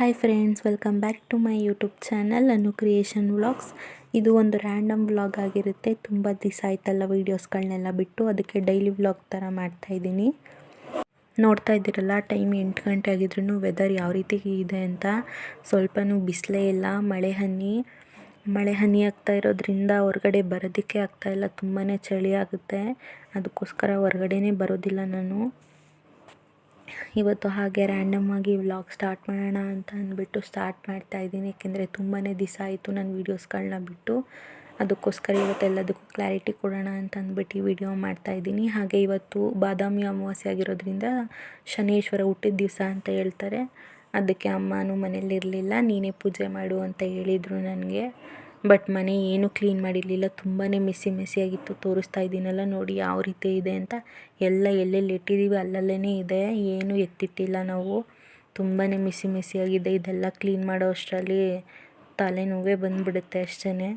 Hi friends, welcome back to my YouTube channel Anu creation vlogs. ಇದು ಒಂದು random vlog ಆಗಿರುತ್ತೆ. ತುಂಬ ದಿವಸ ಆಯ್ತಲ್ಲ ವೀಡಿಯೋಸ್ಗಳನ್ನೆಲ್ಲ ಬಿಟ್ಟು, ಅದಕ್ಕೆ ಡೈಲಿ ವ್ಲಾಗ್ ಥರ ಮಾಡ್ತಾಯಿದ್ದೀನಿ. ನೋಡ್ತಾ ಇದ್ದೀರಲ್ಲ, ಟೈಮ್ 8 ಗಂಟೆ ಆಗಿದ್ರೂ ವೆದರ್ ಯಾವ ರೀತಿ ಇದೆ ಅಂತ. ಸ್ವಲ್ಪನೂ ಬಿಸಿಲೇ ಇಲ್ಲ, ಮಳೆ ಹನಿ ಆಗ್ತಾ ಇರೋದ್ರಿಂದ ಹೊರಗಡೆ ಬರೋದಕ್ಕೆ ಆಗ್ತಾಯಿಲ್ಲ. ತುಂಬಾ ಚಳಿ ಆಗುತ್ತೆ, ಅದಕ್ಕೋಸ್ಕರ ಹೊರಗಡೆನೇ ಬರೋದಿಲ್ಲ ನಾನು. ಇವತ್ತು ಹಾಗೆ ರ್ಯಾಂಡಮ್ ಆಗಿ ವ್ಲಾಗ್ ಸ್ಟಾರ್ಟ್ ಮಾಡೋಣ ಅಂತ ಅಂದ್ಬಿಟ್ಟು ಸ್ಟಾರ್ಟ್ ಮಾಡ್ತಾಯಿದ್ದೀನಿ. ಏಕೆಂದರೆ ತುಂಬಾ ದಿವಸ ಆಯಿತು ನಾನು ವೀಡಿಯೋಸ್ಗಳನ್ನ ಬಿಟ್ಟು. ಅದಕ್ಕೋಸ್ಕರ ಇವತ್ತೆಲ್ಲದಕ್ಕೂ ಕ್ಲಾರಿಟಿ ಕೊಡೋಣ ಅಂತ ಅಂದ್ಬಿಟ್ಟು ಈ ವಿಡಿಯೋ ಮಾಡ್ತಾಯಿದ್ದೀನಿ. ಹಾಗೆ ಇವತ್ತು ಬಾದಾಮಿ ಅಮಾವಾಸ್ಯೆ ಆಗಿರೋದ್ರಿಂದ ಶನೀಶ್ವರ ಹುಟ್ಟಿದ ದಿವಸ ಅಂತ ಹೇಳ್ತಾರೆ. ಅದಕ್ಕೆ ಅಮ್ಮನೂ ಮನೇಲಿರಲಿಲ್ಲ, ನೀನೇ ಪೂಜೆ ಮಾಡು ಅಂತ ಹೇಳಿದರು ನನಗೆ. ಬಟ್ ಮನೆ ಏನೂ ಕ್ಲೀನ್ ಮಾಡಿರಲಿಲ್ಲ, ತುಂಬಾ ಮೆಸ್ಸಿಯಾಗಿತ್ತು. ತೋರಿಸ್ತಾ ಇದ್ದೀನಲ್ಲ ನೋಡಿ ಯಾವ ರೀತಿ ಇದೆ ಅಂತ. ಎಲ್ಲ ಎಲ್ಲೆಲ್ಲಿ ಇಟ್ಟಿದ್ದೀವಿ ಅಲ್ಲಲ್ಲೇ ಇದೆ, ಏನೂ ಎತ್ತಿಟ್ಟಿಲ್ಲ ನಾವು. ತುಂಬಾ ಮೆಸ್ಸಿಯಾಗಿದೆ. ಇದೆಲ್ಲ ಕ್ಲೀನ್ ಮಾಡೋ ಅಷ್ಟರಲ್ಲಿ ತಲೆನೋವೇ ಬಂದುಬಿಡುತ್ತೆ ಅಷ್ಟೇ.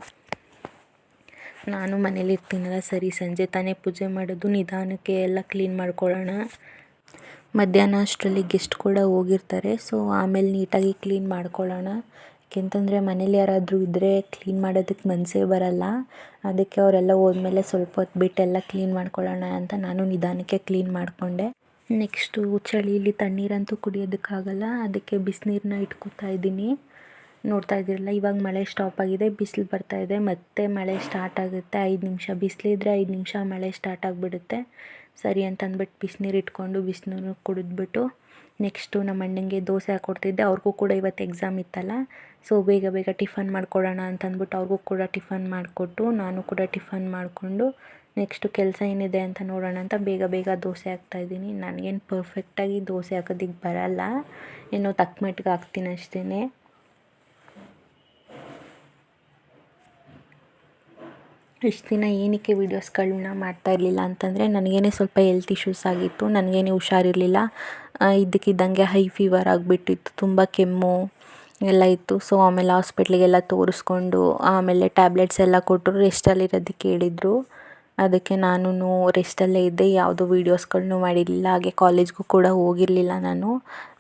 ನಾನು ಮನೇಲಿ ಇರ್ತೀನಲ್ಲ, ಸರಿ ಸಂಜೆ ತಾನೇ ಪೂಜೆ ಮಾಡೋದು, ನಿಧಾನಕ್ಕೆ ಎಲ್ಲ ಕ್ಲೀನ್ ಮಾಡ್ಕೊಳ್ಳೋಣ. ಮಧ್ಯಾಹ್ನ ಅಷ್ಟರಲ್ಲಿ ಗೆಸ್ಟ್ ಕೂಡ ಹೋಗಿರ್ತಾರೆ, ಸೊ ಆಮೇಲೆ ನೀಟಾಗಿ ಕ್ಲೀನ್ ಮಾಡ್ಕೊಳ್ಳೋಣ. ಯಾಕೆಂತಂದರೆ ಮನೇಲಿ ಯಾರಾದರೂ ಇದ್ದರೆ ಕ್ಲೀನ್ ಮಾಡೋದಕ್ಕೆ ಮನಸ್ಸೇ ಬರಲ್ಲ. ಅದಕ್ಕೆ ಅವರೆಲ್ಲ ಹೋದ್ಮೇಲೆ ಸ್ವಲ್ಪ ಹೊತ್ತು ಬಿಟ್ಟೆಲ್ಲ ಕ್ಲೀನ್ ಮಾಡ್ಕೊಳ್ಳೋಣ ಅಂತ ನಾನು ನಿಧಾನಕ್ಕೆ ಕ್ಲೀನ್ ಮಾಡಿಕೊಂಡೆ. ನೆಕ್ಸ್ಟು ಚಳಿಲಿ ತಣ್ಣೀರಂತೂ ಕುಡಿಯೋದಕ್ಕಾಗಲ್ಲ, ಅದಕ್ಕೆ ಬಿಸಿನೀರನ್ನ ಇಟ್ಕೊತಾ ಇದ್ದೀನಿ. ನೋಡ್ತಾ ಇದ್ದೀರಲ್ಲ, ಇವಾಗ ಮಳೆ ಸ್ಟಾಪ್ ಆಗಿದೆ, ಬಿಸಿಲು ಬರ್ತಾಯಿದೆ. ಮತ್ತೆ ಮಳೆ ಸ್ಟಾರ್ಟ್ ಆಗುತ್ತೆ. 5 ನಿಮಿಷ ಬಿಸಿಲಿದ್ರೆ 5 ನಿಮಿಷ ಮಳೆ ಸ್ಟಾರ್ಟ್ ಆಗಿಬಿಡುತ್ತೆ. ಸರಿ ಅಂತ ಅಂದ್ಬಿಟ್ಟು ಬಿಸಿನೀರು ಇಟ್ಕೊಂಡು ಬಿಸಿನೀರು ಕುಡಿದ್ಬಿಟ್ಟು ನೆಕ್ಸ್ಟು ನಮ್ಮ ಅಣ್ಣಂಗೆ ದೋಸೆ ಹಾಕ್ಕೊಡ್ತಿದ್ದೆ. ಅವ್ರಿಗೂ ಕೂಡ ಇವತ್ತು ಎಕ್ಸಾಮ್ ಇತ್ತಲ್ಲ, ಸೊ ಬೇಗ ಟಿಫನ್ ಮಾಡ್ಕೊಡೋಣ ಅಂತ ಅಂದ್ಬಿಟ್ಟು ಅವ್ರಿಗೂ ಕೂಡ ಟಿಫನ್ ಮಾಡಿಕೊಟ್ಟು ನಾನು ಕೂಡ ಟಿಫನ್ ಮಾಡಿಕೊಂಡು ನೆಕ್ಸ್ಟು ಕೆಲಸ ಏನಿದೆ ಅಂತ ನೋಡೋಣ ಅಂತ ಬೇಗ ದೋಸೆ ಹಾಕ್ತಾಯಿದ್ದೀನಿ. ನನಗೇನು ಪರ್ಫೆಕ್ಟಾಗಿ ದೋಸೆ ಹಾಕೋದಕ್ಕೆ ಬರಲ್ಲ, ಏನೋ ತಕ್ಕಮಟ್ಟಿಗೆ ಹಾಕ್ತೀನಿ ಅಷ್ಟೇ. ಇಷ್ಟು ದಿನ ಏನಕ್ಕೆ ವೀಡಿಯೋಸ್ಗಳನ್ನ ಮಾಡ್ತಾ ಇರಲಿಲ್ಲ ಅಂತಂದರೆ, ನನಗೇನೆ ಸ್ವಲ್ಪ ಹೆಲ್ತ್ ಇಶ್ಯೂಸ್ ಆಗಿತ್ತು, ನನಗೇನೆ ಹುಷಾರಿರಲಿಲ್ಲ. ಇದ್ದಕ್ಕಿದ್ದಂಗೆ ಹೈ ಫೀವರ್ ಆಗಿಬಿಟ್ಟಿತ್ತು, ತುಂಬ ಕೆಮ್ಮು ಎಲ್ಲ ಇತ್ತು. ಸೊ ಆಮೇಲೆ ಹಾಸ್ಪಿಟ್ಲಿಗೆಲ್ಲ ತೋರಿಸ್ಕೊಂಡು ಆಮೇಲೆ ಟ್ಯಾಬ್ಲೆಟ್ಸ್ ಎಲ್ಲ ಕೊಟ್ಟರು, ರೆಸ್ಟಲ್ಲಿರೋದಕ್ಕೆ ಹೇಳಿದರು. ಅದಕ್ಕೆ ನಾನು ರೆಸ್ಟಲ್ಲೇ ಇದ್ದೆ, ಯಾವುದೂ ವೀಡಿಯೋಸ್ಗಳನ್ನೂ ಮಾಡಿರಲಿಲ್ಲ. ಹಾಗೆ ಕಾಲೇಜ್ಗೂ ಕೂಡ ಹೋಗಿರಲಿಲ್ಲ ನಾನು.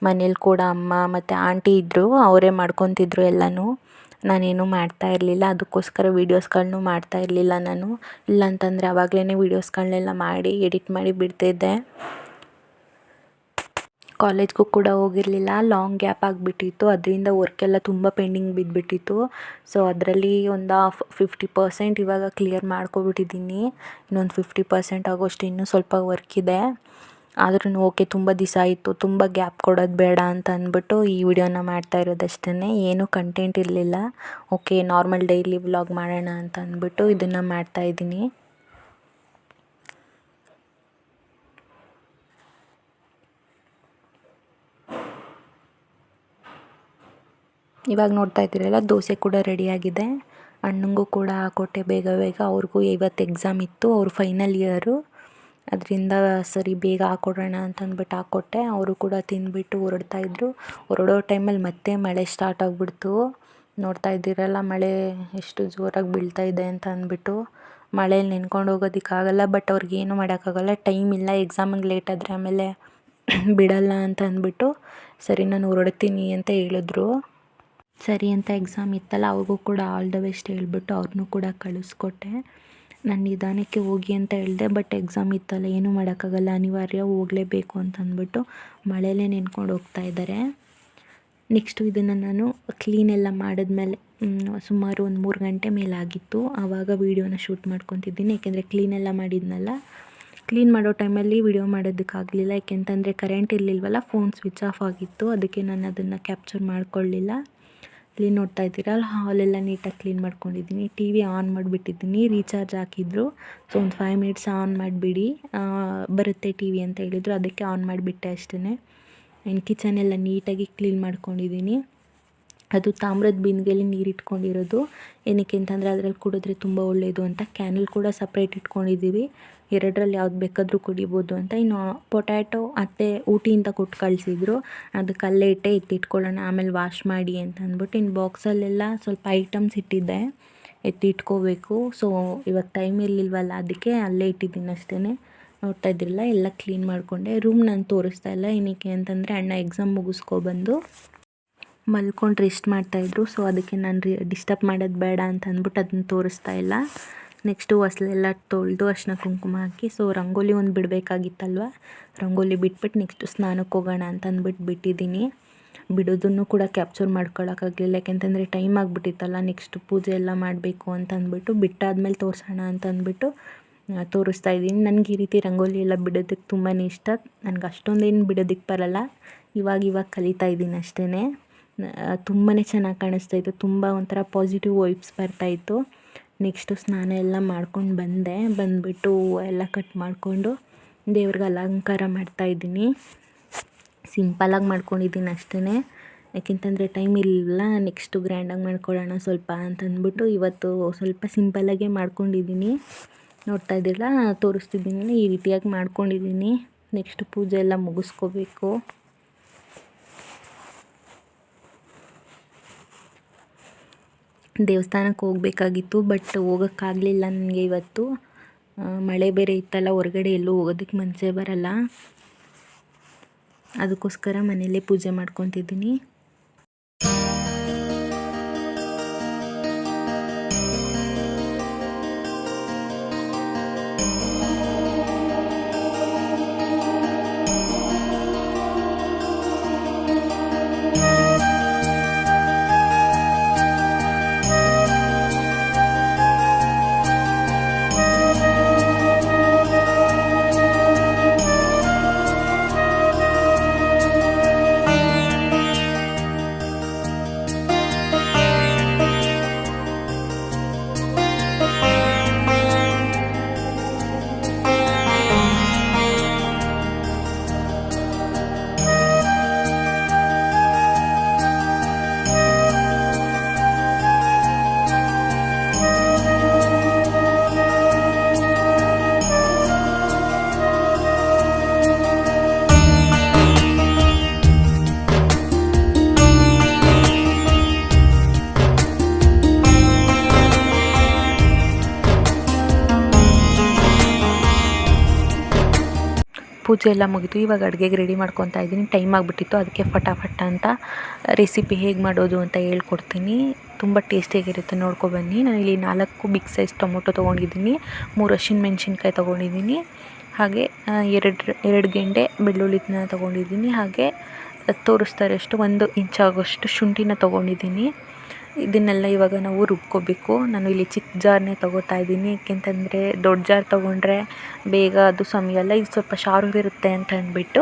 ಮನೇಲಿ ಕೂಡ ಅಮ್ಮ ಮತ್ತು ಆಂಟಿ ಇದ್ದರು, ಅವರೇ ಮಾಡ್ಕೊತಿದ್ರು ಎಲ್ಲನೂ. ನಾನೇನು ಮಾಡ್ತಾ ಇರಲಿಲ್ಲ, ಅದಕ್ಕೋಸ್ಕರ ವೀಡಿಯೋಸ್ಗಳನ್ನೂ ಮಾಡ್ತಾ ಇರಲಿಲ್ಲ ನಾನು. ಇಲ್ಲಾಂತಂದರೆ ಆವಾಗಲೇ ವೀಡಿಯೋಸ್ಗಳನ್ನೆಲ್ಲ ಮಾಡಿ ಎಡಿಟ್ ಮಾಡಿ ಬಿಡ್ತಿದ್ದೆ. ಕಾಲೇಜ್ಗೂ ಕೂಡ ಹೋಗಿರಲಿಲ್ಲ, ಲಾಂಗ್ ಗ್ಯಾಪ್ ಆಗಿಬಿಟ್ಟಿತ್ತು. ಅದರಿಂದ ವರ್ಕೆಲ್ಲ ತುಂಬ ಪೆಂಡಿಂಗ್ ಬಿದ್ದುಬಿಟ್ಟಿತ್ತು. ಸೊ ಅದರಲ್ಲಿ ಒಂದು 50% ಇವಾಗ ಕ್ಲಿಯರ್ ಮಾಡ್ಕೊಬಿಟ್ಟಿದ್ದೀನಿ. ಇನ್ನೊಂದು 50% ಆಗೋಷ್ಟು ಇನ್ನೂ ಸ್ವಲ್ಪ ವರ್ಕ್ ಇದೆ. ಆದ್ರೂ ಓಕೆ, ತುಂಬ ದಿವಸ ಆಯಿತು, ತುಂಬ ಗ್ಯಾಪ್ ಕೊಡೋದು ಬೇಡ ಅಂತ ಅಂದ್ಬಿಟ್ಟು ಈ ವಿಡಿಯೋನ ಮಾಡ್ತಾ ಇರೋದಷ್ಟೇ. ಏನೂ ಕಂಟೆಂಟ್ ಇರಲಿಲ್ಲ. ಓಕೆ, ನಾರ್ಮಲ್ ಡೈಲಿ ವ್ಲಾಗ್ ಮಾಡೋಣ ಅಂತ ಅಂದ್ಬಿಟ್ಟು ಇದನ್ನು ಮಾಡ್ತಾಯಿದ್ದೀನಿ. ಇವಾಗ ನೋಡ್ತಾ ಇದ್ದೀರಲ್ಲ, ದೋಸೆ ಕೂಡ ರೆಡಿಯಾಗಿದೆ. ಅಣ್ಣಂಗೂ ಕೂಡ ಹಾಕ್ಕೊಟ್ಟೆ ಬೇಗ. ಅವ್ರಿಗೂ ಇವತ್ತು ಎಕ್ಸಾಮ್ ಇತ್ತು, ಅವರು ಫೈನಲ್ ಇಯರು. ಅದರಿಂದ ಸರಿ ಬೇಗ ಹಾಕ್ಕೊಡೋಣ ಅಂತ ಅಂದ್ಬಿಟ್ಟು ಹಾಕ್ಕೊಟ್ಟೆ. ಅವರು ಕೂಡ ತಿಂದುಬಿಟ್ಟು ಹೊರಡ್ತಾಯಿದ್ರು. ಹೊರಡೋ ಟೈಮಲ್ಲಿ ಮತ್ತೆ ಮಳೆ ಸ್ಟಾರ್ಟ್ ಆಗಿಬಿಡ್ತು. ನೋಡ್ತಾ ಇದ್ದೀರಲ್ಲ, ಮಳೆ ಎಷ್ಟು ಜೋರಾಗಿ ಬೀಳ್ತಾ ಇದೆ ಅಂತ ಅಂದ್ಬಿಟ್ಟು. ಮಳೇಲಿ ನೆನ್ಕೊಂಡು ಹೋಗೋದಕ್ಕಾಗಲ್ಲ, ಬಟ್ ಅವ್ರಿಗೇನು ಮಾಡೋಕ್ಕಾಗಲ್ಲ, ಟೈಮ್ ಇಲ್ಲ. ಎಕ್ಸಾಮಿಗೆ ಲೇಟ್ ಆದರೆ ಆಮೇಲೆ ಬಿಡಲ್ಲ ಅಂತ ಅಂದ್ಬಿಟ್ಟು ಸರಿ ನಾನು ಹೊರಡ್ತೀನಿ ಅಂತ ಹೇಳಿದ್ರು. ಸರಿ ಅಂತ ಎಕ್ಸಾಮ್ ಇತ್ತಲ್ಲ, ಅವ್ರಿಗೂ ಕೂಡ ಆಲ್ ದ ಬೆಸ್ಟ್ ಹೇಳ್ಬಿಟ್ಟು ಅವ್ರನ್ನೂ ಕೂಡ ಕಳಿಸ್ಕೊಟ್ಟೆ. ನಾನು ನಿಧಾನಕ್ಕೆ ಹೋಗಿ ಅಂತ ಹೇಳಿದೆ, ಬಟ್ ಎಕ್ಸಾಮ್ ಇತ್ತಲ್ಲ, ಏನೂ ಮಾಡೋಕ್ಕಾಗಲ್ಲ, ಅನಿವಾರ್ಯ ಹೋಗಲೇಬೇಕು ಅಂತ ಅಂದ್ಬಿಟ್ಟು ಮಳೆಯಲ್ಲೇ ನೆನ್ಕೊಂಡು ಹೋಗ್ತಾ ಇದ್ದಾರೆ. ನೆಕ್ಸ್ಟು ಇದನ್ನು ನಾನು ಕ್ಲೀನೆಲ್ಲ ಮಾಡಿದ್ಮೇಲೆ ಸುಮಾರು ಒಂದು 3 ಗಂಟೆ ಮೇಲಾಗಿತ್ತು. ಆವಾಗ ವೀಡಿಯೋನ ಶೂಟ್ ಮಾಡ್ಕೊತಿದ್ದೀನಿ. ಏಕೆಂದರೆ ಕ್ಲೀನೆಲ್ಲ ಮಾಡಿದ್ನಲ್ಲ, ಕ್ಲೀನ್ ಮಾಡೋ ಟೈಮಲ್ಲಿ ವಿಡಿಯೋ ಮಾಡೋದಕ್ಕಾಗಲಿಲ್ಲ. ಯಾಕೆಂತಂದರೆ ಕರೆಂಟ್ ಇರಲಿಲ್ವಲ್ಲ, ಫೋನ್ ಸ್ವಿಚ್ ಆಫ್ ಆಗಿತ್ತು. ಅದಕ್ಕೆ ನಾನು ಅದನ್ನು ಕ್ಯಾಪ್ಚರ್ ಮಾಡ್ಕೊಳ್ಳಿಲ್ಲ. ಇಲ್ಲಿ ನೋಡ್ತಾ ಇದ್ದೀರಾ, ಹಾಲೆಲ್ಲ ನೀಟಾಗಿ ಕ್ಲೀನ್ ಮಾಡ್ಕೊಂಡಿದ್ದೀನಿ. ಟಿ ವಿ ಆನ್ ಮಾಡಿಬಿಟ್ಟಿದ್ದೀನಿ, ರೀಚಾರ್ಜ್ ಹಾಕಿದ್ರು. ಸೊ ಒಂದು 5 ಮಿನಿಟ್ಸ್ ಆನ್ ಮಾಡಿಬಿಡಿ, ಬರುತ್ತೆ ಟಿ ವಿ ಅಂತ ಹೇಳಿದರು. ಅದಕ್ಕೆ ಆನ್ ಮಾಡಿಬಿಟ್ಟೆ ಅಷ್ಟೇ. ಇನ್ನು ಕಿಚನೆಲ್ಲ ನೀಟಾಗಿ ಕ್ಲೀನ್ ಮಾಡ್ಕೊಂಡಿದ್ದೀನಿ. ಅದು ತಾಮ್ರದ ಬಿಂದಿಗೆಯಲ್ಲಿ ನೀರು ಇಟ್ಕೊಂಡಿರೋದು. ಏನಕ್ಕೆ ಅಂತಂದರೆ ಅದರಲ್ಲಿ ಕುಡಿದ್ರೆ ತುಂಬ ಒಳ್ಳೆಯದು ಅಂತ. ಕ್ಯಾನಲ್ಲಿ ಕೂಡ ಸಪ್ರೇಟ್ ಇಟ್ಕೊಂಡಿದ್ದೀವಿ, ಎರಡರಲ್ಲಿ ಯಾವ್ದು ಬೇಕಾದರೂ ಕುಡಿಬೋದು ಅಂತ. ಇನ್ನು ಪೊಟ್ಯಾಟೊ ಅತ್ತೆ ಊಟಿಯಿಂದ ಕೊಟ್ಟು ಕಳಿಸಿದ್ರು, ಅದಕ್ಕೆ ಅಲ್ಲೇ ಇಟ್ಟೆ, ಎತ್ತಿಟ್ಕೊಳ್ಳೋಣ ಆಮೇಲೆ ವಾಶ್ ಮಾಡಿ ಅಂತ ಅಂದ್ಬಿಟ್ಟು. ಇನ್ನು ಬಾಕ್ಸಲ್ಲೆಲ್ಲ ಸ್ವಲ್ಪ ಐಟಮ್ಸ್ ಇಟ್ಟಿದ್ದೆ, ಎತ್ತಿಟ್ಕೋಬೇಕು. ಸೊ ಇವಾಗ ಟೈಮ್ ಇರಲಿಲ್ವಲ್ಲ, ಅದಕ್ಕೆ ಅಲ್ಲೇ ಇಟ್ಟಿದ್ದೀನಿ ಅಷ್ಟೇ. ನೋಡ್ತಾ ಇದ್ದಿರಲ್ಲ, ಎಲ್ಲ ಕ್ಲೀನ್ ಮಾಡಿಕೊಂಡೆ. ರೂಮ್ ನಾನು ತೋರಿಸ್ತಾ ಇಲ್ಲ, ಏನಕ್ಕೆ ಅಂತಂದರೆ ಅಣ್ಣ ಎಕ್ಸಾಮ್ ಮುಗಿಸ್ಕೊಬಂದು ಮಲ್ಕೊಂಡು ರೆಸ್ಟ್ ಮಾಡ್ತಾಯಿದ್ರು. ಸೊ ಅದಕ್ಕೆ ನಾನು ಡಿಸ್ಟರ್ಬ್ ಮಾಡೋದು ಬೇಡ ಅಂತ ಅಂದ್ಬಿಟ್ಟು ಅದನ್ನ ತೋರಿಸ್ತಾ ಇಲ್ಲ. ನೆಕ್ಸ್ಟು ಹೊಸ್ಲೆಲ್ಲ ತೊಳೆದು ಅರಿಶಿನ ಕುಂಕುಮ ಹಾಕಿ ಸೊ ರಂಗೋಲಿ ಒಂದು ಬಿಡಬೇಕಾಗಿತ್ತಲ್ವ, ರಂಗೋಲಿ ಬಿಟ್ಬಿಟ್ಟು ನೆಕ್ಸ್ಟು ಸ್ನಾನಕ್ಕೆ ಹೋಗೋಣ ಅಂತ ಅಂದ್ಬಿಟ್ಟು ಬಿಟ್ಟಿದ್ದೀನಿ. ಬಿಡೋದನ್ನು ಕೂಡ ಕ್ಯಾಪ್ಚರ್ ಮಾಡ್ಕೊಳ್ಳೋಕ್ಕಾಗಲಿಲ್ಲ, ಯಾಕೆಂತಂದರೆ ಟೈಮ್ ಆಗಿಬಿಟ್ಟಿತ್ತಲ್ಲ. ನೆಕ್ಸ್ಟ್ ಪೂಜೆ ಎಲ್ಲ ಮಾಡಬೇಕು ಅಂತ ಅಂದ್ಬಿಟ್ಟು ಬಿಟ್ಟಾದ್ಮೇಲೆ ತೋರಿಸೋಣ ಅಂತ ಅಂದ್ಬಿಟ್ಟು ತೋರಿಸ್ತಾ ಇದ್ದೀನಿ. ನನಗೆ ಈ ರೀತಿ ರಂಗೋಲಿ ಎಲ್ಲ ಬಿಡೋದಕ್ಕೆ ತುಂಬಾ ಇಷ್ಟ. ನನಗೆ ಅಷ್ಟೊಂದೇನು ಬಿಡೋದಕ್ಕೆ ಬರಲ್ಲ, ಇವಾಗ ಕಲಿತಾ ಇದ್ದೀನಿ ಅಷ್ಟೇ. ತುಂಬಾ ಚೆನ್ನಾಗಿ ಕಾಣಿಸ್ತಾಯಿತ್ತು, ತುಂಬ ಒಂಥರ ಪಾಸಿಟಿವ್ ವೈಬ್ಸ್ ಬರ್ತಾಯಿತ್ತು. ನೆಕ್ಸ್ಟು ಸ್ನಾನ ಎಲ್ಲ ಮಾಡ್ಕೊಂಡು ಬಂದುಬಿಟ್ಟು ಎಲ್ಲ ಕಟ್ ಮಾಡಿಕೊಂಡು ದೇವ್ರಿಗೆ ಅಲಂಕಾರ ಮಾಡ್ತಾಯಿದ್ದೀನಿ. ಸಿಂಪಲಾಗಿ ಮಾಡ್ಕೊಂಡಿದ್ದೀನಿ ಅಷ್ಟೇ, ಯಾಕೆಂತಂದರೆ ಟೈಮ್ ಇಲ್ಲ. ನೆಕ್ಸ್ಟು ಗ್ರ್ಯಾಂಡಾಗಿ ಮಾಡ್ಕೊಳ್ಳೋಣ ಸ್ವಲ್ಪ ಅಂತಂದ್ಬಿಟ್ಟು ಇವತ್ತು ಸ್ವಲ್ಪ ಸಿಂಪಲಾಗೇ ಮಾಡ್ಕೊಂಡಿದ್ದೀನಿ. ನೋಡ್ತಾ ಇದ್ದಿಲ್ಲ, ತೋರಿಸ್ತಿದ್ದೀನಿ, ಈ ರೀತಿಯಾಗಿ ಮಾಡ್ಕೊಂಡಿದ್ದೀನಿ. ನೆಕ್ಸ್ಟ್ ಪೂಜೆ ಎಲ್ಲ ಮುಗಿಸ್ಕೋಬೇಕು. ದೇವಸ್ಥಾನಕ್ಕೆ ಹೋಗಬೇಕಾಗಿತ್ತು, ಬಟ್ ಹೋಗೋಕ್ಕಾಗಲಿಲ್ಲ ನನಗೆ ಇವತ್ತು. ಮಳೆ ಬೇರೆ ಇತ್ತಲ್ಲ, ಹೊರಗಡೆ ಎಲ್ಲೂ ಹೋಗೋದಕ್ಕೆ ಮನಸ್ಸೇ ಬರಲ್ಲ. ಅದಕ್ಕೋಸ್ಕರ ಮನೆಯಲ್ಲೇ ಪೂಜೆ ಮಾಡ್ಕೊತಿದ್ದೀನಿ. ಪೂಜೆ ಎಲ್ಲ ಮುಗಿತು. ಇವಾಗ ಅಡುಗೆಗೆ ರೆಡಿ ಮಾಡ್ಕೊತಾ ಇದ್ದೀನಿ. ಟೈಮ್ ಆಗಿಬಿಟ್ಟಿತ್ತು, ಅದಕ್ಕೆ ಫಟಾಫಟ್ ಅಂತ ರೆಸಿಪಿ ಹೇಗೆ ಮಾಡೋದು ಅಂತ ಹೇಳ್ಕೊಡ್ತೀನಿ. ತುಂಬ ಟೇಸ್ಟಿಯಾಗಿರುತ್ತೆ, ನೋಡ್ಕೊಬನ್ನಿ. ನಾನಿಲ್ಲಿ 4 ಬಿಗ್ ಸೈಜ್ ಟೊಮೊಟೊ ತೊಗೊಂಡಿದ್ದೀನಿ, 3 ಹಸಿಮೆಣ್ಸಿನ್ಕಾಯಿ ತೊಗೊಂಡಿದ್ದೀನಿ, ಹಾಗೆ 2 ಗೆಂಡೆ ಬೆಳ್ಳುಳ್ಳಿನ ತೊಗೊಂಡಿದ್ದೀನಿ, ಹಾಗೆ ತೋರಿಸ್ತಾ ಇರೋಷ್ಟು 1 ಇಂಚಾಗೋಷ್ಟು ಶುಂಠಿನ ತೊಗೊಂಡಿದ್ದೀನಿ. ಇದನ್ನೆಲ್ಲ ಇವಾಗ ನಾವು ರುಬ್ಕೋಬೇಕು. ನಾನು ಇಲ್ಲಿ ಚಿಕ್ಕ ಜಾರ್ನೇ ತೊಗೋತಾ ಇದ್ದೀನಿ, ಏಕೆಂತಂದರೆ ದೊಡ್ಡ ಜಾರ್ ತೊಗೊಂಡ್ರೆ ಬೇಗ ಅದು ಸಮಯಲ್ಲ. ಇದು ಸ್ವಲ್ಪ ಶಾರ್ಪ್ ಅಂತ ಅಂದ್ಬಿಟ್ಟು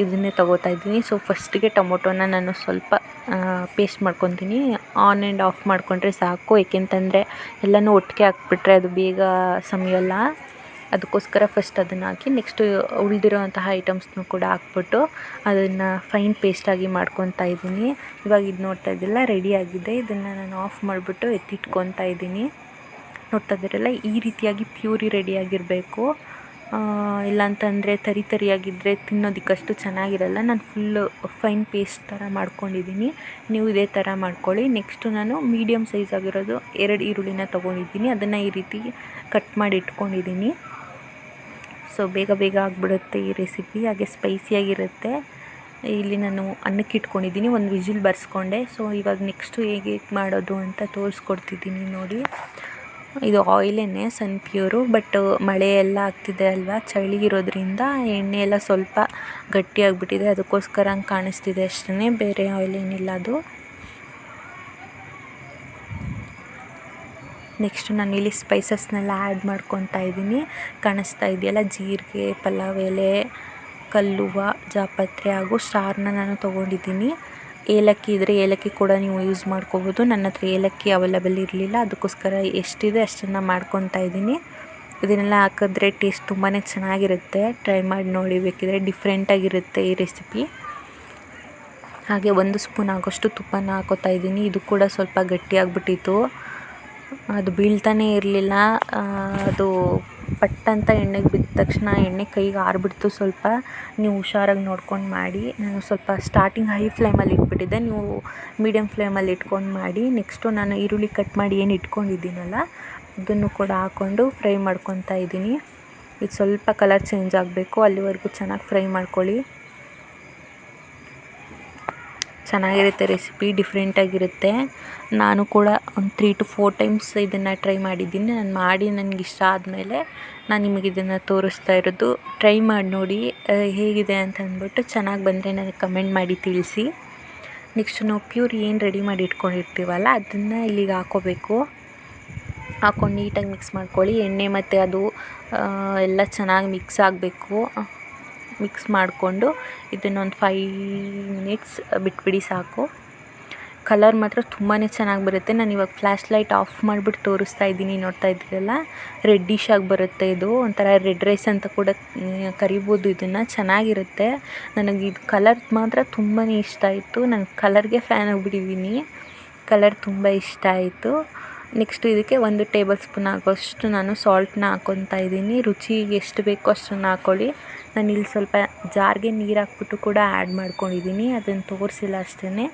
ಇದನ್ನೇ ತೊಗೋತಾ ಇದ್ದೀನಿ. ಸೊ ಫಸ್ಟಿಗೆ ಟೊಮೊಟೊನ ನಾನು ಸ್ವಲ್ಪ ಪೇಸ್ಟ್ ಮಾಡ್ಕೊತೀನಿ. ಆನ್ ಆ್ಯಂಡ್ ಆಫ್ ಮಾಡಿಕೊಂಡ್ರೆ ಸಾಕು, ಏಕೆಂತಂದರೆ ಎಲ್ಲನೂ ಒಟ್ಟಿಗೆ ಹಾಕ್ಬಿಟ್ರೆ ಅದು ಬೇಗ ಸಮಯಲ್ಲ. ಅದಕ್ಕೋಸ್ಕರ ಫಸ್ಟ್ ಅದನ್ನು ಹಾಕಿ ನೆಕ್ಸ್ಟು ಉಳಿದಿರೋವಂತಹ ಐಟಮ್ಸ್ನೂ ಕೂಡ ಹಾಕ್ಬಿಟ್ಟು ಅದನ್ನು ಫೈನ್ ಪೇಸ್ಟಾಗಿ ಮಾಡ್ಕೊತಾ ಇದ್ದೀನಿ. ಇವಾಗ ಇದು ನೋಡ್ತಾ ಇದ್ದಿಲ್ಲ, ರೆಡಿಯಾಗಿದೆ. ಇದನ್ನು ನಾನು ಆಫ್ ಮಾಡಿಬಿಟ್ಟು ಎತ್ತಿಟ್ಕೊತಾ ಇದ್ದೀನಿ. ನೋಡ್ತಾ ಇದ್ದೀರಲ್ಲ, ಈ ರೀತಿಯಾಗಿ ಪ್ಯೂರಿ ರೆಡಿಯಾಗಿರಬೇಕು. ಇಲ್ಲಾಂತಂದರೆ ತರಿಯಾಗಿದ್ದರೆ ತಿನ್ನೋದಕ್ಕಷ್ಟು ಚೆನ್ನಾಗಿರಲ್ಲ. ನಾನು ಫುಲ್ಲು ಫೈನ್ ಪೇಸ್ಟ್ ಥರ ಮಾಡ್ಕೊಂಡಿದ್ದೀನಿ, ನೀವು ಇದೇ ಥರ ಮಾಡ್ಕೊಳ್ಳಿ. ನೆಕ್ಸ್ಟು ನಾನು ಮೀಡಿಯಮ್ ಸೈಜ್ ಆಗಿರೋದು 2 ಈರುಳ್ಳಿನ ತೊಗೊಂಡಿದ್ದೀನಿ, ಅದನ್ನು ಈ ರೀತಿ ಕಟ್ ಮಾಡಿ ಇಟ್ಕೊಂಡಿದ್ದೀನಿ. ಸೊ ಬೇಗ ಆಗಿಬಿಡುತ್ತೆ ಈ ರೆಸಿಪಿ, ಹಾಗೆ ಸ್ಪೈಸಿಯಾಗಿರುತ್ತೆ. ಇಲ್ಲಿ ನಾನು ಅನ್ನಕ್ಕೆ ಇಟ್ಕೊಂಡಿದ್ದೀನಿ, 1 ವಿಜಿಲ್ ಬರ್ಸ್ಕೊಂಡೆ. ಸೊ ಇವಾಗ ನೆಕ್ಸ್ಟು ಹೇಗೆ ಮಾಡೋದು ಅಂತ ತೋರಿಸ್ಕೊಡ್ತಿದ್ದೀನಿ ನೋಡಿ. ಇದು ಆಯಿಲೇನೆ, ಸನ್ ಪ್ಯೂರು, ಬಟ್ ಮಳೆ ಎಲ್ಲ ಆಗ್ತಿದೆ ಅಲ್ವಾ, ಚಳಿ ಇರೋದ್ರಿಂದ ಎಣ್ಣೆ ಎಲ್ಲ ಸ್ವಲ್ಪ ಗಟ್ಟಿಯಾಗಿಬಿಟ್ಟಿದೆ, ಅದಕ್ಕೋಸ್ಕರ ಹಂಗೆ ಕಾಣಿಸ್ತಿದೆ ಅಷ್ಟೇ, ಬೇರೆ ಆಯಿಲೇನಿಲ್ಲ ಅದು. ನೆಕ್ಸ್ಟು ನಾನು ಇಲ್ಲಿ ಸ್ಪೈಸಸ್ನೆಲ್ಲ ಆ್ಯಡ್ ಮಾಡ್ಕೊತಾ ಇದ್ದೀನಿ. ಕಾಣಿಸ್ತಾ ಇದೆಯಲ್ಲ, ಜೀರಿಗೆ, ಪಲಾವ್ ಎಲೆ, ಕಲ್ಲುವ್ವ, ಜಾಪತ್ರೆ ಹಾಗೂ ಸ್ಟಾರ್ನ ನಾನು ತೊಗೊಂಡಿದ್ದೀನಿ. ಏಲಕ್ಕಿ ಇದ್ದರೆ ಏಲಕ್ಕಿ ಕೂಡ ನೀವು ಯೂಸ್ ಮಾಡ್ಕೋಬೋದು. ನನ್ನ ಹತ್ರ ಏಲಕ್ಕಿ ಅವೈಲೇಬಲ್ ಇರಲಿಲ್ಲ, ಅದಕ್ಕೋಸ್ಕರ ಎಷ್ಟಿದೆ ಅಷ್ಟನ್ನು ಮಾಡ್ಕೊತಾ ಇದ್ದೀನಿ. ಇದನ್ನೆಲ್ಲ ಹಾಕಿದ್ರೆ ಟೇಸ್ಟ್ ತುಂಬಾ ಚೆನ್ನಾಗಿರುತ್ತೆ, ಟ್ರೈ ಮಾಡಿ ನೋಡಿ ಬೇಕಿದ್ರೆ, ಡಿಫ್ರೆಂಟಾಗಿರುತ್ತೆ ಈ ರೆಸಿಪಿ. ಹಾಗೆ 1 ಸ್ಪೂನ್ ಆಗೋಷ್ಟು ತುಪ್ಪನ ಹಾಕೋತಾ ಇದ್ದೀನಿ. ಇದು ಕೂಡ ಸ್ವಲ್ಪ ಗಟ್ಟಿಯಾಗಿಬಿಟ್ಟಿತ್ತು, ಅದು ಬೀಳ್ತಾನೇ ಇರಲಿಲ್ಲ. ಅದು ಪಟ್ಟಂತ ಎಣ್ಣೆಗೆ ಬಿದ್ದ ತಕ್ಷಣ ಎಣ್ಣೆ ಕೈಗೆ ಆರಿಬಿಡ್ತು. ಸ್ವಲ್ಪ ನೀವು ಹುಷಾರಾಗಿ ನೋಡ್ಕೊಂಡು ಮಾಡಿ. ನಾನು ಸ್ವಲ್ಪ ಸ್ಟಾರ್ಟಿಂಗ್ ಹೈ ಫ್ಲೇಮಲ್ಲಿ ಇಟ್ಬಿಟ್ಟಿದ್ದೆ, ನೀವು ಮೀಡಿಯಮ್ ಫ್ಲೇಮಲ್ಲಿ ಇಟ್ಕೊಂಡು ಮಾಡಿ. ನೆಕ್ಸ್ಟು ನಾನು ಈರುಳ್ಳಿ ಕಟ್ ಮಾಡಿ ಏನು ಇಟ್ಕೊಂಡಿದ್ದೀನಲ್ಲ ಅದನ್ನು ಕೂಡ ಹಾಕ್ಕೊಂಡು ಫ್ರೈ ಮಾಡ್ಕೊತಾ ಇದ್ದೀನಿ. ಇದು ಸ್ವಲ್ಪ ಕಲರ್ ಚೇಂಜ್ ಆಗಬೇಕು, ಅಲ್ಲಿವರೆಗೂ ಚೆನ್ನಾಗಿ ಫ್ರೈ ಮಾಡ್ಕೊಳ್ಳಿ. ಚೆನ್ನಾಗಿರುತ್ತೆ ರೆಸಿಪಿ, ಡಿಫ್ರೆಂಟಾಗಿರುತ್ತೆ. ನಾನು ಕೂಡ ಒಂದು 3 to 4 ಟೈಮ್ಸ್ ಇದನ್ನು ಟ್ರೈ ಮಾಡಿದ್ದೀನಿ. ನಾನು ಮಾಡಿ ನನಗೆ ಇಷ್ಟ ಆದಮೇಲೆ ನಾನು ನಿಮಗೆ ಇದನ್ನು ತೋರಿಸ್ತಾ ಇರೋದು. ಟ್ರೈ ಮಾಡಿ ನೋಡಿ ಹೇಗಿದೆ ಅಂತ ಅಂದ್ಬಿಟ್ಟು. ಚೆನ್ನಾಗಿ ಬಂದರೆ ನನಗೆ ಕಮೆಂಟ್ ಮಾಡಿ ತಿಳಿಸಿ. ನೆಕ್ಸ್ಟ್ ನಾವು ಪ್ಯೂರ್ ಏನು ರೆಡಿ ಮಾಡಿ ಇಟ್ಕೊಂಡಿರ್ತೀವಲ್ಲ ಅದನ್ನು ಇಲ್ಲಿಗೆ ಹಾಕ್ಕೋಬೇಕು. ಹಾಕ್ಕೊಂಡು ನೀಟಾಗಿ ಮಿಕ್ಸ್ ಮಾಡ್ಕೊಳ್ಳಿ. ಎಣ್ಣೆ ಮತ್ತು ಅದು ಎಲ್ಲ ಚೆನ್ನಾಗಿ ಮಿಕ್ಸ್ ಆಗಬೇಕು. ಮಿಕ್ಸ್ ಮಾಡಿಕೊಂಡು ಇದನ್ನೊಂದು 5 ಮಿನಿಟ್ಸ್ ಬಿಟ್ಬಿಡಿ ಸಾಕು. ಕಲರ್ ಮಾತ್ರ ತುಂಬಾ ಚೆನ್ನಾಗಿ ಬರುತ್ತೆ. ನಾನು ಇವಾಗ ಫ್ಲ್ಯಾಶ್ ಲೈಟ್ ಆಫ್ ಮಾಡಿಬಿಟ್ಟು ತೋರಿಸ್ತಾ ಇದ್ದೀನಿ, ನೋಡ್ತಾ ಇದ್ದೀರಲ್ಲ. ರೆಡ್ಡಿಶ್ ಆಗಿ ಬರುತ್ತೆ ಇದು, ಒಂಥರ ರೆಡ್ ರೈಸ್ ಅಂತ ಕೂಡ ಕರಿಬೋದು ಇದನ್ನು. ಚೆನ್ನಾಗಿರುತ್ತೆ. ನನಗೆ ಇದು ಕಲರ್ ಮಾತ್ರ ತುಂಬಾ ಇಷ್ಟ ಆಯಿತು. ನಾನು ಕಲರ್ಗೆ ಫ್ಯಾನ್ ಆಗಿಬಿಟ್ಟಿದ್ದೀನಿ. ಕಲರ್ ತುಂಬ ಇಷ್ಟ ಆಯಿತು. ನೆಕ್ಸ್ಟ್ ಇದಕ್ಕೆ 1 ಟೇಬಲ್ ಸ್ಪೂನ್ ಆಗೋಷ್ಟು ನಾನು ಸಾಲ್ಟನ್ನ ಹಾಕ್ಕೊತಾ ಇದ್ದೀನಿ. ರುಚಿಗೆ ಎಷ್ಟು ಬೇಕೋ ಅಷ್ಟನ್ನು ಹಾಕ್ಕೊಳ್ಳಿ. ನಾನು ಇಲ್ಲಿ ಸ್ವಲ್ಪ ಜಾರ್ಗೆ ನೀರು ಹಾಕ್ಬಿಟ್ಟು ಕೂಡ ಆ್ಯಡ್ ಮಾಡ್ಕೊಂಡಿದ್ದೀನಿ, ಅದನ್ನು ತೋರಿಸಿಲ್ಲ ಅಷ್ಟೇ.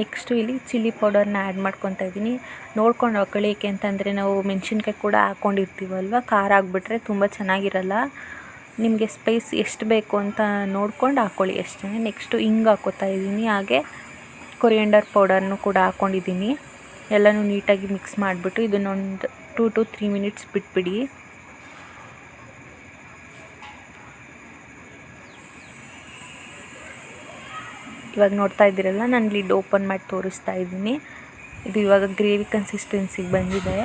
ನೆಕ್ಸ್ಟು ಇಲ್ಲಿ ಚಿಲ್ಲಿ ಪೌಡರ್ನ ಆ್ಯಡ್ ಮಾಡ್ಕೊತಾ ಇದ್ದೀನಿ. ನೋಡ್ಕೊಂಡು ಹಾಕ್ಕೊಳ್ಳಿ, ಏಕೆ ಅಂತಂದರೆ ನಾವು ಮೆಣಸಿನ್ಕಾಯಿ ಕೂಡ ಹಾಕ್ಕೊಂಡಿರ್ತೀವಲ್ವ, ಖಾರ ಆಗಿಬಿಟ್ರೆ ತುಂಬ ಚೆನ್ನಾಗಿರಲ್ಲ. ನಿಮಗೆ ಸ್ಪೈಸ್ ಎಷ್ಟು ಬೇಕು ಅಂತ ನೋಡ್ಕೊಂಡು ಹಾಕ್ಕೊಳ್ಳಿ ಅಷ್ಟೇ. ನೆಕ್ಸ್ಟು ಹಿಂಗೆ ಹಾಕ್ಕೊತಾ ಇದ್ದೀನಿ. ಹಾಗೆ ಕೊರಿಯಂಡರ್ ಪೌಡರ್ನು ಕೂಡ ಹಾಕ್ಕೊಂಡಿದ್ದೀನಿ. ಎಲ್ಲನೂ ನೀಟಾಗಿ ಮಿಕ್ಸ್ ಮಾಡಿಬಿಟ್ಟು ಇದನ್ನೊಂದು 2 to 3 ಮಿನಿಟ್ಸ್ ಬಿಟ್ಬಿಡಿ. ಇವಾಗ ನೋಡ್ತಾ ಇದ್ದೀರಲ್ಲ, ನಾನು ಲಿಡ್ ಓಪನ್ ಮಾಡಿ ತೋರಿಸ್ತಾ ಇದ್ದೀನಿ. ಇದು ಇವಾಗ ಗ್ರೇವಿ ಕನ್ಸಿಸ್ಟೆನ್ಸಿಗೆ ಬಂದಿದೆ.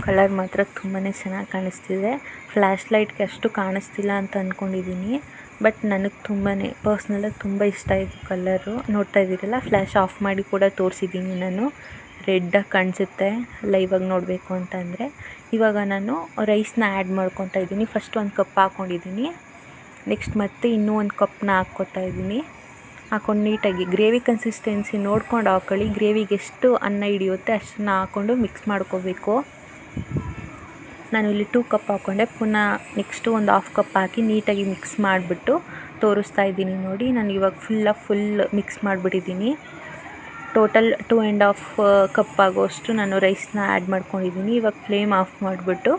ಕಲರ್ ಮಾತ್ರ ತುಂಬಾ ಚೆನ್ನಾಗಿ ಕಾಣಿಸ್ತಿದೆ. ಫ್ಲ್ಯಾಶ್ ಲೈಟ್ಗೆ ಅಷ್ಟು ಕಾಣಿಸ್ತಿಲ್ಲ ಅಂತ ಅಂದ್ಕೊಂಡಿದ್ದೀನಿ, ಬಟ್ ನನಗೆ ಪರ್ಸ್ನಲಾಗಿ ತುಂಬ ಇಷ್ಟ ಆಯಿತು ಕಲರು. ನೋಡ್ತಾ ಇದ್ದೀರಲ್ಲ, ಫ್ಲ್ಯಾಶ್ ಆಫ್ ಮಾಡಿ ಕೂಡ ತೋರಿಸಿದ್ದೀನಿ ನಾನು. ರೆಡ್ಡಾಗಿ ಕಾಣಿಸುತ್ತೆ ಲೈವಾಗಿ ನೋಡಬೇಕು ಅಂತಂದರೆ. ಇವಾಗ ನಾನು ರೈಸ್ನ ಆ್ಯಡ್ ಮಾಡ್ಕೊತಾ ಇದ್ದೀನಿ. ಫಸ್ಟ್ 1 ಕಪ್ ಹಾಕ್ಕೊಂಡಿದ್ದೀನಿ. ನೆಕ್ಸ್ಟ್ ಮತ್ತೆ ಇನ್ನೂ 1 ಕಪ್ನ ಹಾಕ್ಕೊತಾ ಇದ್ದೀನಿ. ಹಾಕ್ಕೊಂಡು ನೀಟಾಗಿ ಗ್ರೇವಿ ಕನ್ಸಿಸ್ಟೆನ್ಸಿ ನೋಡ್ಕೊಂಡು ಹಾಕ್ಕೊಳ್ಳಿ. ಗ್ರೇವಿಗೆ ಎಷ್ಟು ಅನ್ನ ಹಿಡಿಯುತ್ತೆ ಅಷ್ಟನ್ನು ಹಾಕ್ಕೊಂಡು ಮಿಕ್ಸ್ ಮಾಡ್ಕೋಬೇಕು. ನಾನು ಇಲ್ಲಿ 2 ಕಪ್ ಹಾಕ್ಕೊಂಡೆ. ಪುನಃ ನೆಕ್ಸ್ಟು ಒಂದು 1/2 ಕಪ್ ಹಾಕಿ ನೀಟಾಗಿ ಮಿಕ್ಸ್ ಮಾಡಿಬಿಟ್ಟು ತೋರಿಸ್ತಾ ಇದ್ದೀನಿ ನೋಡಿ. ನಾನು ಇವಾಗ ಫುಲ್ ಮಿಕ್ಸ್ ಮಾಡಿಬಿಟ್ಟಿದ್ದೀನಿ. ಟೋಟಲ್ 2.5 ಕಪ್ ಆಗೋಷ್ಟು ನಾನು ರೈಸ್ನ ಆ್ಯಡ್ ಮಾಡ್ಕೊಂಡಿದ್ದೀನಿ. ಇವಾಗ ಫ್ಲೇಮ್ ಆಫ್ ಮಾಡಿಬಿಟ್ಟು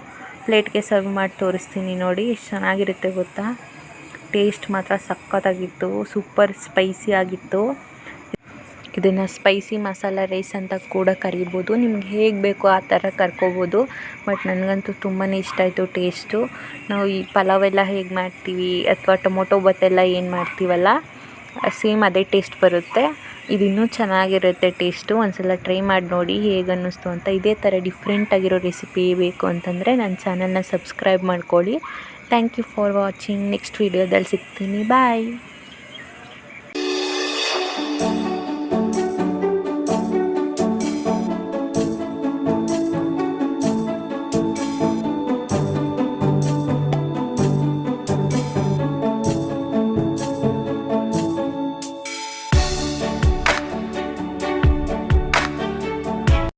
ಪ್ಲೇಟ್ಗೆ ಸರ್ವ್ ಮಾಡಿ ತೋರಿಸ್ತೀನಿ ನೋಡಿ. ಎಷ್ಟು ಚೆನ್ನಾಗಿರುತ್ತೆ ಗೊತ್ತಾ. ಟೇಸ್ಟ್ ಮಾತ್ರ ಸಖತ್ತಾಗಿತ್ತು, ಸೂಪರ್ ಸ್ಪೈಸಿ ಆಗಿತ್ತು. ಇದನ್ನು ಸ್ಪೈಸಿ ಮಸಾಲ ರೈಸ್ ಅಂತ ಕೂಡ ಕರಿಬೋದು. ನಿಮ್ಗೆ ಹೇಗೆ ಬೇಕೋ ಆ ಥರ ಕರ್ಕೋಬೋದು. ಬಟ್ ನನಗಂತೂ ತುಂಬಾ ಇಷ್ಟ ಆಯಿತು ಟೇಸ್ಟು. ನಾವು ಈ ಪಲಾವೆಲ್ಲ ಹೇಗೆ ಮಾಡ್ತೀವಿ ಅಥವಾ ಟೊಮೊಟೊ ಬಾತೆಲ್ಲ ಏನು ಮಾಡ್ತೀವಲ್ಲ, ಸೇಮ್ ಅದೇ ಟೇಸ್ಟ್ ಬರುತ್ತೆ. ಇದು ಇನ್ನೂ ಚೆನ್ನಾಗಿರುತ್ತೆ ಟೇಸ್ಟು. ಒಂದ್ಸಲ ಟ್ರೈ ಮಾಡಿ ನೋಡಿ ಹೇಗೆ ಅನ್ನಿಸ್ತು ಅಂತ. ಇದೇ ಥರ ಡಿಫ್ರೆಂಟಾಗಿರೋ ರೆಸಿಪಿ ಬೇಕು ಅಂತಂದರೆ ನನ್ನ ಚಾನಲ್ನ ಸಬ್ಸ್ಕ್ರೈಬ್ ಮಾಡ್ಕೊಳ್ಳಿ. Thank you for watching. Next ವೀಡಿಯೋದಲ್ಲಿ ಸಿಗ್ತೀನಿ. ಬಾಯ್.